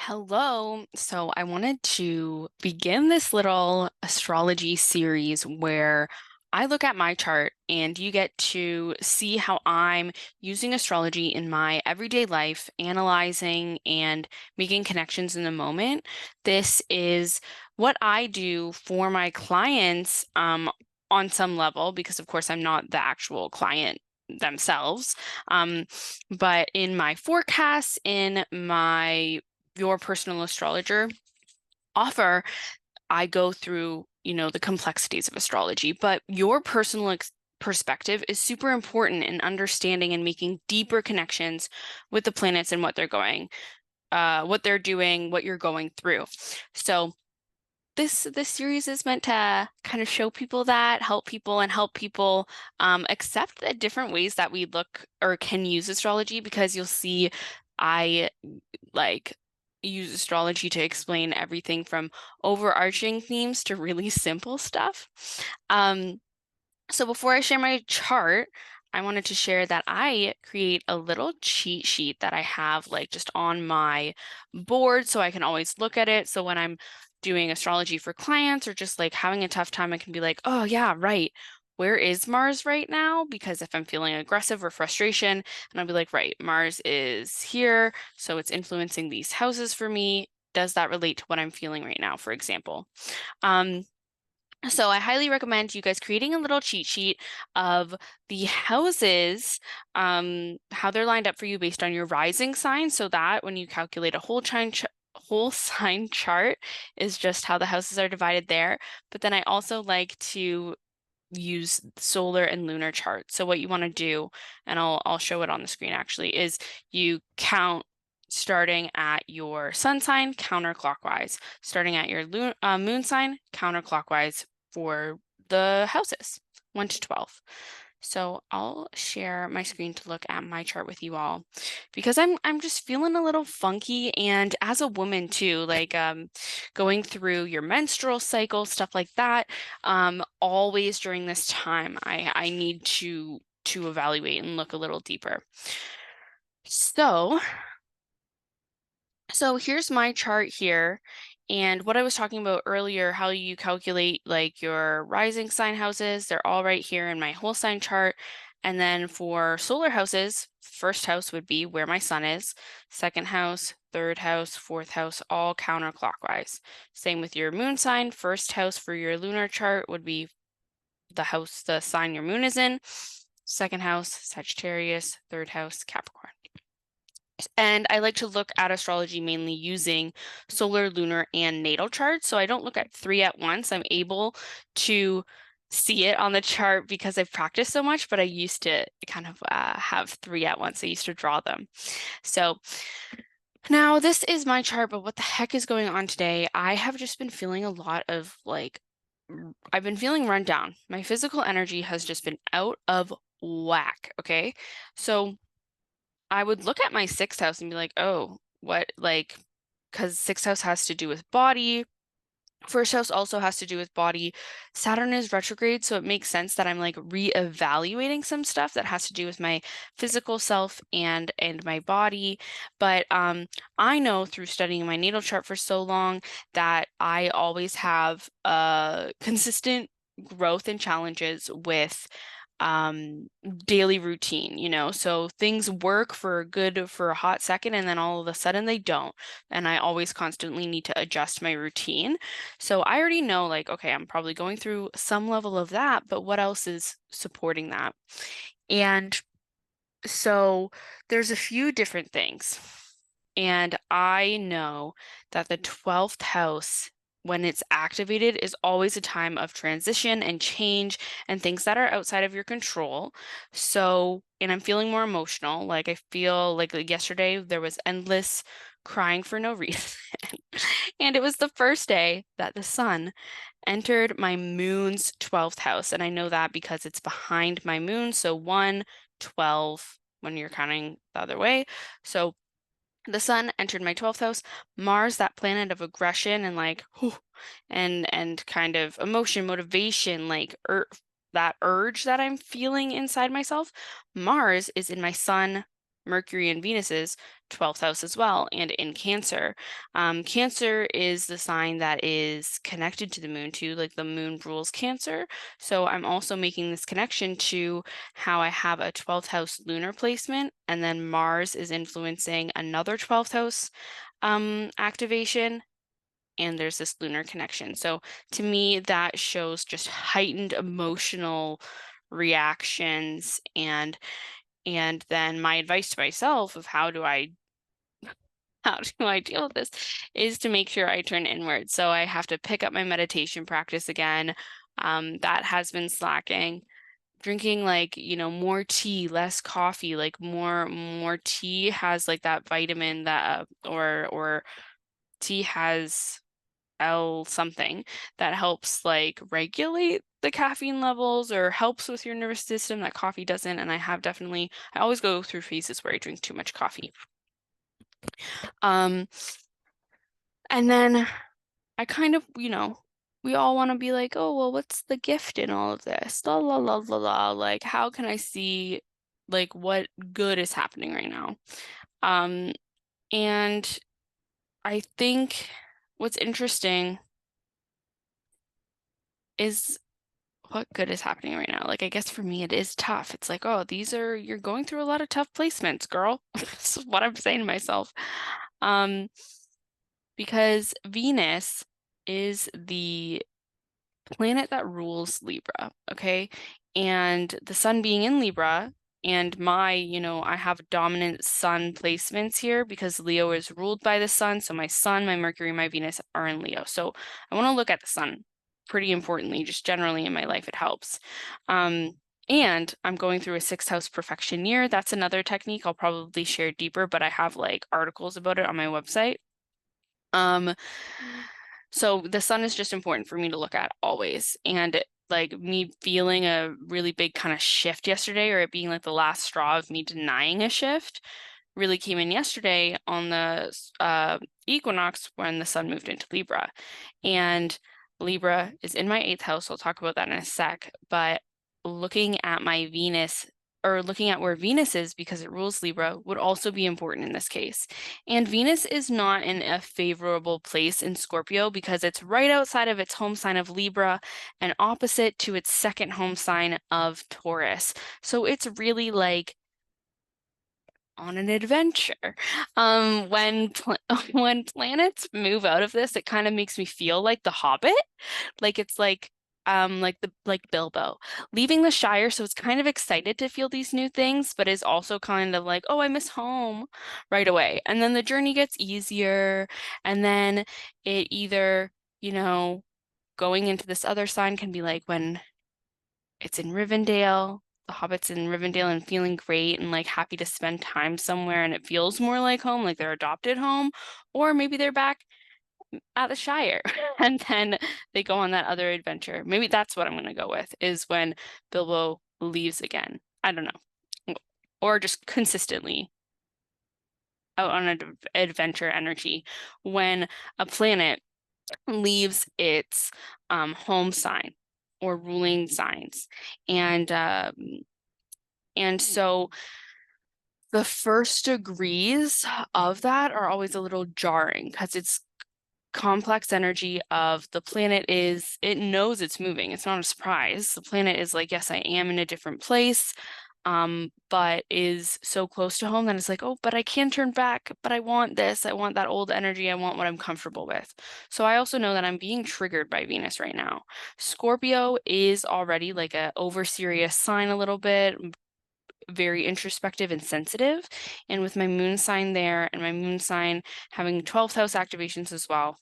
Hello. So I wanted to begin this little astrology series where I look at my chart and you get to see how I'm using astrology in my everyday life, analyzing and making connections in the moment. This is what I do for my clients, on some level, because of course I'm not the actual client themselves. Um, but in my forecasts, in my your personal astrologer offer, I go through, the complexities of astrology, but your personal perspective is super important in understanding and making deeper connections with the planets and what they're doing, what you're going through. So this series is meant to kind of show people that, help people accept the different ways that we look or can use astrology, because you'll see I like use astrology to explain everything from overarching themes to really simple stuff. Um, so before I share my chart, I wanted to share that I create a little cheat sheet that I have like just on my board so I can always look at it. So when I'm doing astrology for clients or just like having a tough time, I can be like, oh yeah, right. Where is Mars right now? Because if I'm feeling aggressive or frustration, and I'll be like, right, Mars is here, so it's influencing these houses for me. Does that relate to what I'm feeling right now, for example? Um, so I highly recommend you guys creating a little cheat sheet of the houses, how they're lined up for you based on your rising sign, so that when you calculate a whole sign chart is just how the houses are divided there. But then I also like to use solar and lunar charts. So what you want to do, and I'll show it on the screen actually, is you count starting at your sun sign counterclockwise, starting at your moon sign counterclockwise for the houses, 1 to 12. So I'll share my screen to look at my chart with you all, because I'm just feeling a little funky, and as a woman too, like going through your menstrual cycle, stuff like that. Always during this time, I need to evaluate and look a little deeper. So here's my chart here. And what I was talking about earlier, how you calculate like your rising sign houses, they're all right here in my whole sign chart. And then for solar houses, first house would be where my sun is, second house, third house, fourth house, all counterclockwise. Same with your moon sign. First house for your lunar chart would be the sign your moon is in. Second house, Sagittarius, third house, Capricorn. And I like to look at astrology mainly using solar, lunar, and natal charts. So I don't look at three at once. I'm able to see it on the chart because I've practiced so much, but I used to kind of have three at once. I used to draw them. So now this is my chart, but what the heck is going on today? I have just been feeling a lot of I've been feeling run down. My physical energy has just been out of whack. Okay. So I would look at my sixth house and be like, oh, what, like, because sixth house has to do with body. First house also has to do with body. Saturn is retrograde, so it makes sense that I'm like reevaluating some stuff that has to do with my physical self and my body. But I know through studying my natal chart for so long that I always have consistent growth and challenges with daily routine, so things work for a hot second, and then all of a sudden they don't, and I always constantly need to adjust my routine. So I already know, like, okay, I'm probably going through some level of that, but what else is supporting that? And so there's a few different things. And I know that the 12th house, when it's activated, is always a time of transition and change and things that are outside of your control. So, and I'm feeling more emotional. Like I feel like yesterday there was endless crying for no reason. And it was the first day that the sun entered my moon's 12th house. And I know that because it's behind my moon. So 1, 12 when you're counting the other way. So the sun entered my 12th house. Mars, that planet of aggression and like, whew, and kind of emotion, motivation, like that urge that I'm feeling inside myself. Mars is in my sun Mercury and Venus's 12th house as well, and in Cancer. Cancer is the sign that is connected to the moon too, like the moon rules Cancer. So I'm also making this connection to how I have a 12th house lunar placement, and then Mars is influencing another 12th house activation, and there's this lunar connection. So to me, that shows just heightened emotional reactions, and then my advice to myself of how do I deal with this is to make sure I turn inward. So I have to pick up my meditation practice again. That has been slacking. Drinking like, more tea, less coffee, like more tea has like that vitamin that or tea has L something that helps like regulate the caffeine levels or helps with your nervous system that coffee doesn't. And I always go through phases where I drink too much coffee. Um, and then I kind of, we all want to be like, oh, well, what's the gift in all of this? La la la la la. Like, how can I see like what good is happening right now? Um, and I think what's interesting is what good is happening right now. Like, I guess for me, it is tough. It's like, oh, you're going through a lot of tough placements, girl. That's what I'm saying to myself. Um, because Venus is the planet that rules Libra, okay? And the sun being in Libra, and I have dominant sun placements here because Leo is ruled by the sun. So my sun, my Mercury, my Venus are in Leo. So I want to look at the sun pretty importantly, just generally in my life, it helps. And I'm going through a sixth house perfection year. That's another technique I'll probably share deeper, but I have like articles about it on my website. So the sun is just important for me to look at always. And like me feeling a really big kind of shift yesterday, or it being like the last straw of me denying a shift, really came in yesterday on the equinox when the sun moved into Libra. And Libra is in my eighth house. I'll talk about that in a sec. But looking at my Venus or looking at where Venus is because it rules Libra would also be important in this case. And Venus is not in a favorable place in Scorpio because it's right outside of its home sign of Libra and opposite to its second home sign of Taurus. So it's really like on an adventure. When when planets move out of this, it kind of makes me feel like the Hobbit. Like it's like Bilbo leaving the Shire, so it's kind of excited to feel these new things, but is also kind of like, oh, I miss home right away. And then the journey gets easier, and then it either, going into this other sign can be like when it's in Rivendell, the Hobbit's in Rivendell and feeling great and like happy to spend time somewhere and it feels more like home, like their adopted home, or maybe they're back at the Shire and then they go on that other adventure. Maybe that's what I'm going to go with is when Bilbo leaves again. I don't know. Or just consistently out on an adventure energy when a planet leaves its home sign or ruling signs. And so the first degrees of that are always a little jarring because it's complex energy of the planet it knows it's moving. It's not a surprise. The planet is like, yes, I am in a different place, but is so close to home that it's like, oh, but I can turn back, but I want this. I want that old energy. I want what I'm comfortable with. So I also know that I'm being triggered by Venus right now. Scorpio is already like a over serious sign a little bit, very introspective and sensitive. And with my moon sign there and my moon sign having 12th house activations as well,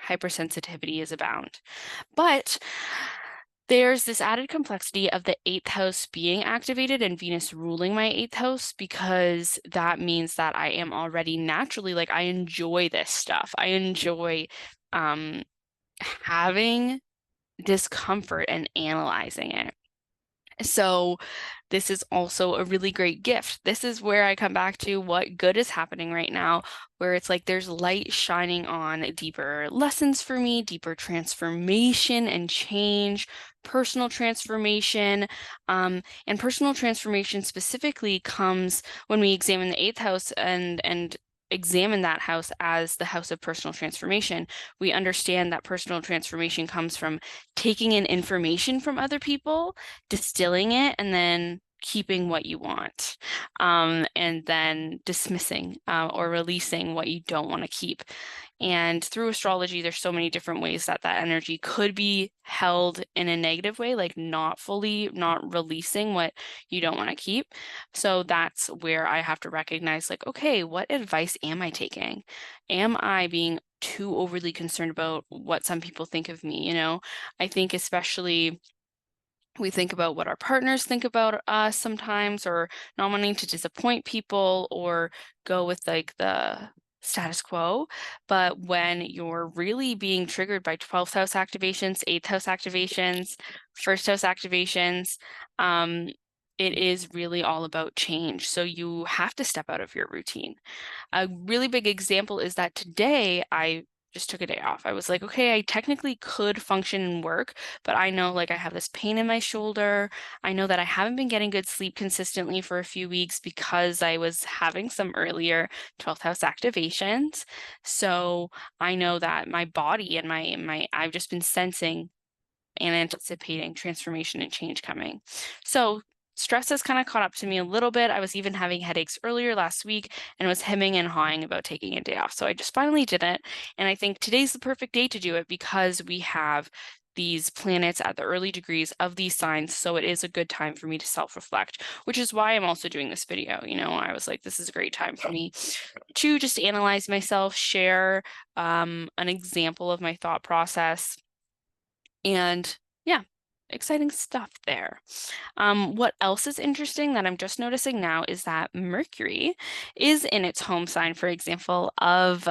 hypersensitivity is abound. But there's this added complexity of the eighth house being activated and Venus ruling my eighth house because that means that I am already naturally like I enjoy this stuff. I enjoy having discomfort and analyzing it. So this is also a really great gift. This is where I come back to what good is happening right now, where it's like there's light shining on deeper lessons for me, deeper transformation and change, personal transformation. And personal transformation specifically comes when we examine the eighth house and examine that house as the house of personal transformation. We understand that personal transformation comes from taking in information from other people, distilling it, and then keeping what you want, and then dismissing or releasing what you don't want to keep. And through astrology, there's so many different ways that that energy could be held in a negative way, like not releasing what you don't want to keep. So that's where I have to recognize, like, okay, what advice am I taking? Am I being too overly concerned about what some people think of me? I think especially we think about what our partners think about us sometimes, or not wanting to disappoint people or go with like the status quo. But when you're really being triggered by 12th house activations, 8th house activations, first house activations, um, it is really all about change. So you have to step out of your routine. A really big example is that today I just took a day off. I was like, okay, I technically could function and work, but I know like I have this pain in my shoulder. I know that I haven't been getting good sleep consistently for a few weeks because I was having some earlier 12th house activations. So I know that my body and my I've just been sensing and anticipating transformation and change coming. So stress has kind of caught up to me a little bit. I was even having headaches earlier last week and was hemming and hawing about taking a day off. So I just finally did it. And I think today's the perfect day to do it because we have these planets at the early degrees of these signs. So it is a good time for me to self-reflect, which is why I'm also doing this video. I was like, this is a great time for me to just analyze myself, share an example of my thought process, and yeah, exciting stuff there. What else is interesting that I'm just noticing now is that Mercury is in its home sign, for example, of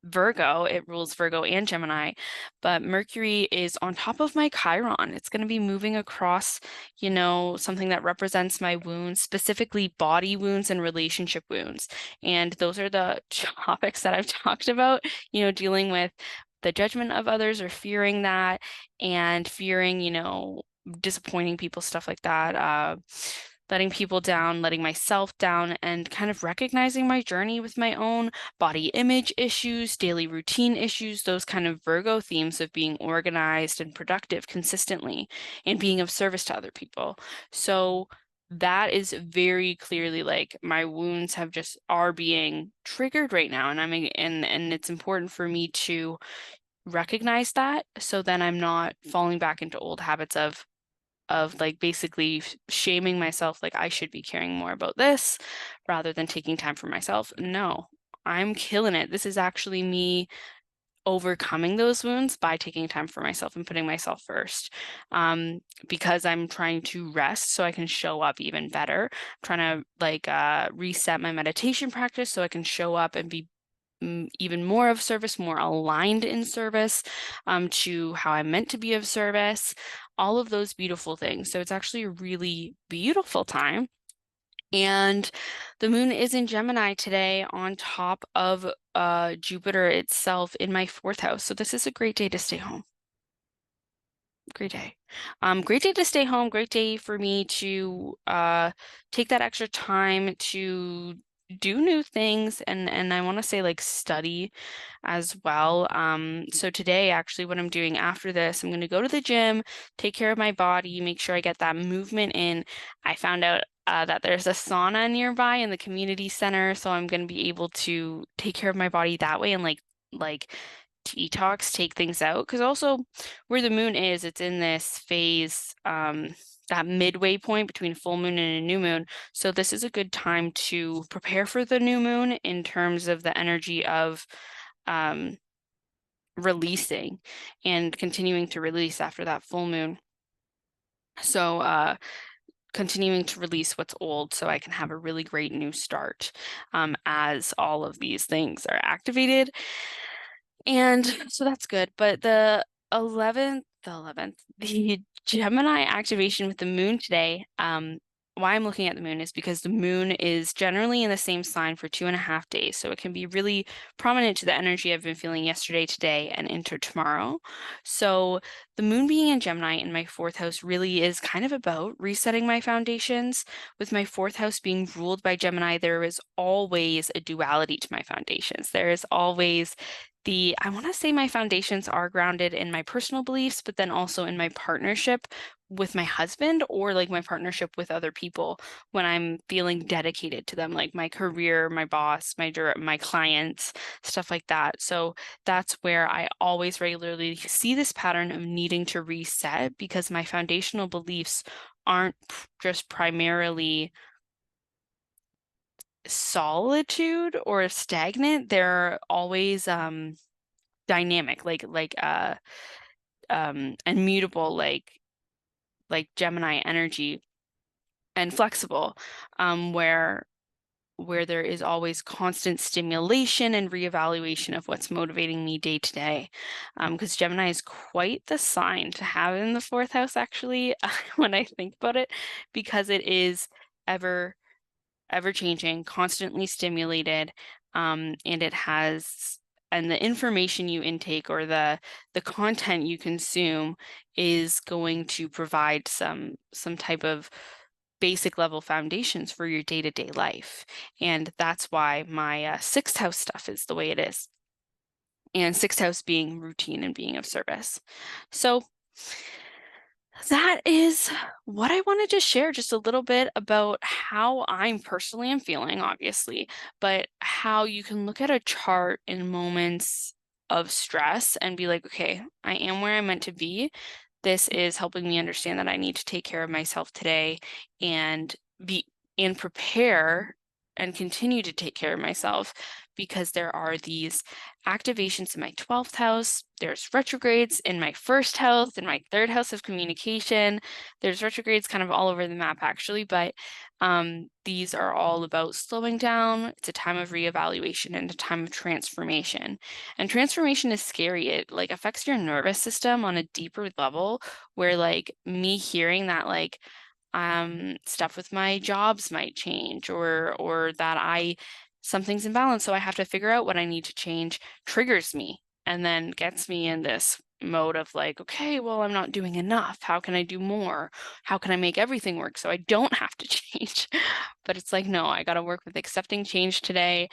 Virgo. It rules Virgo and Gemini, but Mercury is on top of my Chiron. It's going to be moving across, something that represents my wounds, specifically body wounds and relationship wounds. And those are the topics that I've talked about, dealing with the judgment of others or fearing that and fearing, disappointing people, stuff like that. Letting people down, letting myself down, and kind of recognizing my journey with my own body image issues, daily routine issues, those kind of Virgo themes of being organized and productive consistently and being of service to other people. So that is very clearly like my wounds are being triggered right now. And it's important for me to recognize that so then I'm not falling back into old habits of like basically shaming myself, like I should be caring more about this rather than taking time for myself. No, I'm killing it. This is actually me overcoming those wounds by taking time for myself and putting myself first, because I'm trying to rest so I can show up even better. I'm trying to like reset my meditation practice so I can show up and be even more of service, more aligned in service, to how I'm meant to be of service, all of those beautiful things. So it's actually a really beautiful time. And the moon is in Gemini today on top of Jupiter itself in my fourth house. So this is a great day to stay home. Great day. Great day to stay home. Great day for me to take that extra time to do new things and I want to say like study as well. So today, actually, what I'm doing after this, I'm going to go to the gym, take care of my body, make sure I get that movement in. I found out that there's a sauna nearby in the community center, so I'm going to be able to take care of my body that way and like detox, take things out. Because also where the moon is, it's in this phase, that midway point between full moon and a new moon. So this is a good time to prepare for the new moon in terms of the energy of releasing and continuing to release after that full moon. So continuing to release what's old so I can have a really great new start, as all of these things are activated. And so that's good. But the 11th, the Gemini activation with the moon today. Why I'm looking at the moon is because the moon is generally in the same sign for 2.5 days. So it can be really prominent to the energy I've been feeling yesterday, today, and into tomorrow. So the moon being in Gemini in my fourth house really is kind of about resetting my foundations. With my fourth house being ruled by Gemini, there is always a duality to my foundations. There is always I want to say my foundations are grounded in my personal beliefs, but then also in my partnership with my husband or like my partnership with other people when I'm feeling dedicated to them, like my career, my boss, my clients, stuff like that. So that's where I always regularly see this pattern of needing to reset because my foundational beliefs aren't just primarily solitude or stagnant. They're always dynamic, and mutable, like Gemini energy, and flexible, where there is always constant stimulation and reevaluation of what's motivating me day to day. Because Gemini is quite the sign to have in the fourth house, actually, when I think about it, because it is ever ever changing, constantly stimulated, and the information you intake or the content you consume is going to provide some type of basic level foundations for your day-to-day life. And that's why my sixth house stuff is the way it is. And sixth house being routine and being of service. So that is what I wanted to share, just a little bit about how I'm personally am feeling, obviously, but how you can look at a chart in moments of stress and be like, okay, I am where I'm meant to be. This is helping me understand that I need to take care of myself today and be and prepare and continue to take care of myself because there are these activations in my 12th house. There's retrogrades in my first house, in my third house of communication. There's retrogrades kind of all over the map, actually, but these are all about slowing down. It's a time of reevaluation and a time of transformation. And transformation is scary. It like affects your nervous system on a deeper level where like me hearing that like stuff with my jobs might change or that something's imbalanced, so I have to figure out what I need to change, triggers me and then gets me in this mode of like, okay, well, I'm not doing enough. How can I do more? How can I make everything work so I don't have to change? But it's like, no, I got to work with accepting change today,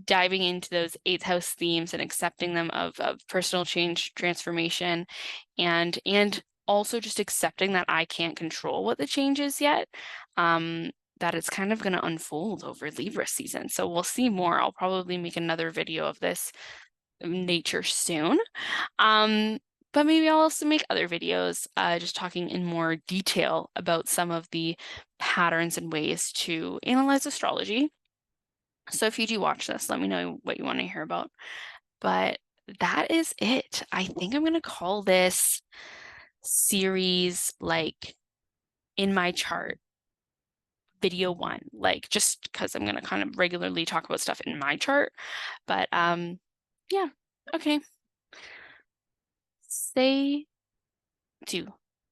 diving into those eighth house themes and accepting them of personal change, transformation, and also just accepting that I can't control what the change is yet. That it's kind of going to unfold over Libra season. So we'll see more. I'll probably make another video of this nature soon. But maybe I'll also make other videos just talking in more detail about some of the patterns and ways to analyze astrology. So if you do watch this, let me know what you want to hear about. But that is it. I think I'm going to call this series like in my chart video 1, like just because I'm going to kind of regularly talk about stuff in my chart. But yeah, okay. Stay tuned.